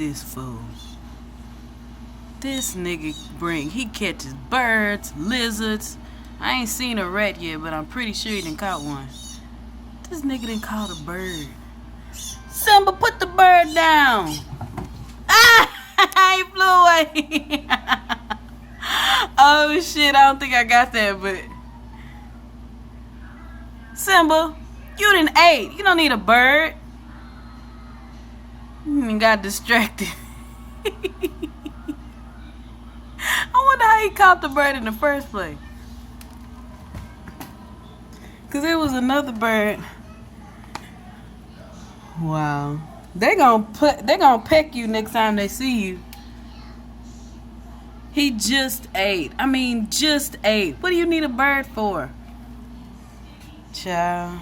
this fool. This nigga he catches birds, lizards. I ain't seen a rat yet, but I'm pretty sure he done caught one. This nigga done caught a bird. Symba, put the bird down. Ah, he flew away. Oh shit, I don't think I got that, but Symba, you done ate. You don't need a bird. You got distracted. I wonder how he caught the bird in the first place. Cause it was another bird. Wow. They gonna peck you next time they see you. He just ate. I mean, just ate. What do you need a bird for? Child.